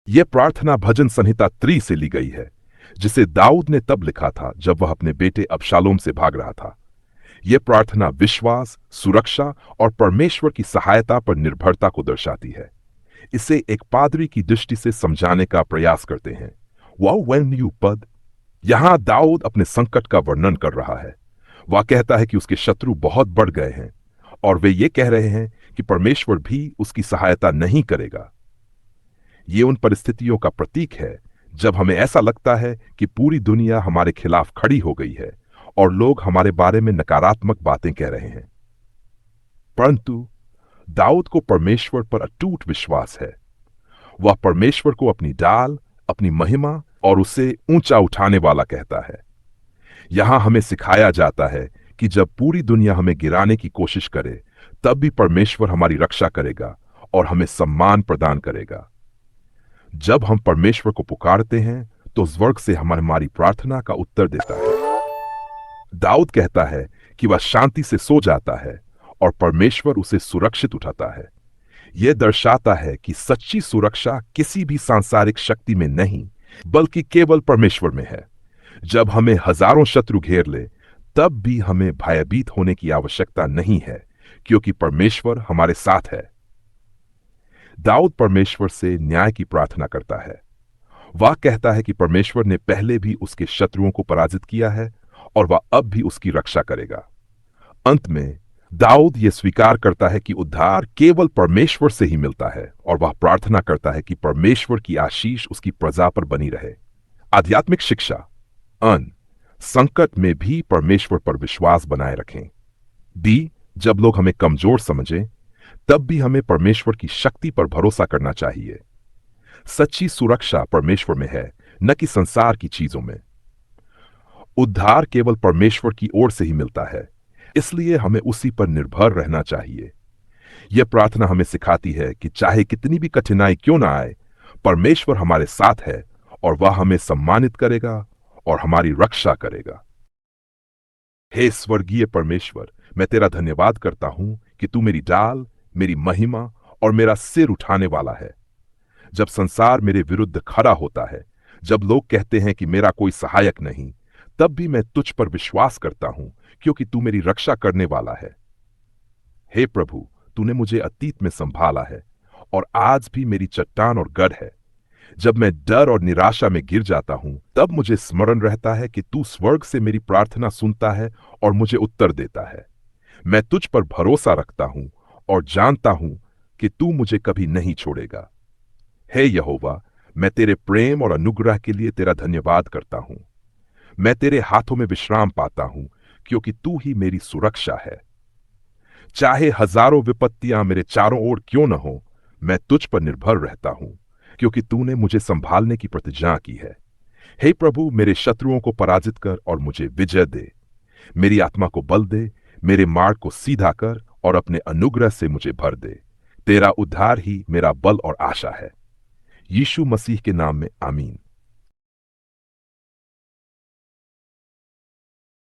यह प्रार्थना भजन संहिता 3 से ली गई है, जिसे दाऊद ने तब लिखा था जब वह अपने बेटे अबशालोम से भाग रहा था। यह प्रार्थना विश्वास, सुरक्षा और परमेश्वर की सहायता पर निर्भरता को दर्शाती है। इसे एक पादरी की दृष्टि से समझाने का प्रयास करते हैं। वाओ वेन यू पद। यहां दाऊद अपने संकट का वर्णन कर रहा है। वह कहता है कि उसके शत्रु बहुत बढ़ गए हैं और वे ये कह रहे हैं कि परमेश्वर भी उसकी सहायता नहीं करेगा। ये उन परिस्थितियों का प्रतीक है जब हमें ऐसा लगता है कि पूरी दुनिया हमारे खिलाफ खड़ी हो गई है और लोग हमारे बारे में नकारात्मक बातें कह रहे हैं। परंतु दाऊद को परमेश्वर पर अटूट विश्वास है। वह परमेश्वर को अपनी ढाल, अपनी महिमा और उसे ऊंचा उठाने वाला कहता है। यहां हमें सिखाया जाता है कि जब पूरी दुनिया हमें गिराने की कोशिश करे, तब भी परमेश्वर हमारी रक्षा करेगा और हमें सम्मान प्रदान करेगा। जब हम परमेश्वर को पुकारते हैं तो स्वर्ग से हमारी प्रार्थना का उत्तर देता है। दाऊद कहता है कि वह शांति से सो जाता है और परमेश्वर उसे सुरक्षित उठाता है। यह दर्शाता है कि सच्ची सुरक्षा किसी भी सांसारिक शक्ति में नहीं, बल्कि केवल परमेश्वर में है। जब हमें हजारों शत्रु घेर ले, तब भी हमें भयभीत होने की आवश्यकता नहीं है, क्योंकि परमेश्वर हमारे साथ है। दाऊद परमेश्वर से न्याय की प्रार्थना करता है। वह कहता है कि परमेश्वर ने पहले भी उसके शत्रुओं को पराजित किया है और वह अब भी उसकी रक्षा करेगा। अंत में दाऊद यह स्वीकार करता है कि उद्धार केवल परमेश्वर से ही मिलता है और वह प्रार्थना करता है कि परमेश्वर की आशीष उसकी प्रजा पर बनी रहे। आध्यात्मिक शिक्षा। अन संकट में भी परमेश्वर पर विश्वास बनाए रखें। बी जब लोग हमें कमजोर समझें, तब भी हमें परमेश्वर की शक्ति पर भरोसा करना चाहिए। सच्ची सुरक्षा परमेश्वर में है, न कि संसार की चीजों में। उद्धार केवल परमेश्वर की ओर से ही मिलता है, इसलिए हमें उसी पर निर्भर रहना चाहिए। यह प्रार्थना हमें सिखाती है कि चाहे कितनी भी कठिनाई क्यों ना आए, परमेश्वर हमारे साथ है और वह हमें सम्मानित करेगा और हमारी रक्षा करेगा। हे स्वर्गीय परमेश्वर, मैं तेरा धन्यवाद करता हूं कि तू मेरी ढाल, मेरी महिमा और मेरा सिर उठाने वाला है। जब संसार मेरे विरुद्ध खड़ा होता है, जब लोग कहते हैं कि मेरा कोई सहायक नहीं, तब भी मैं तुझ पर विश्वास करता हूं, क्योंकि तू मेरी रक्षा करने वाला है। हे प्रभु, तूने मुझे अतीत में संभाला है और आज भी मेरी चट्टान और गढ़ है। जब मैं डर और निराशा में गिर जाता हूं, तब मुझे स्मरण रहता है कि तू स्वर्ग से मेरी प्रार्थना सुनता है और मुझे उत्तर देता है। मैं तुझ पर भरोसा रखता हूं और जानता हूं कि तू मुझे कभी नहीं छोड़ेगा। हे यहोवा, मैं तेरे प्रेम और अनुग्रह के लिए तेरा धन्यवाद करता हूं। मैं तेरे हाथों में विश्राम पाता हूं, क्योंकि तू ही मेरी सुरक्षा है। चाहे हजारों विपत्तियां मेरे चारों ओर क्यों न हो, मैं तुझ पर निर्भर रहता हूं, क्योंकि तूने मुझे संभालने की प्रतिज्ञा की है। हे प्रभु, मेरे शत्रुओं को पराजित कर और मुझे विजय दे। मेरी आत्मा को बल दे, मेरे मार्ग को सीधा कर और अपने अनुग्रह से मुझे भर दे। तेरा उद्धार ही मेरा बल और आशा है। यीशु मसीह के नाम में आमीन।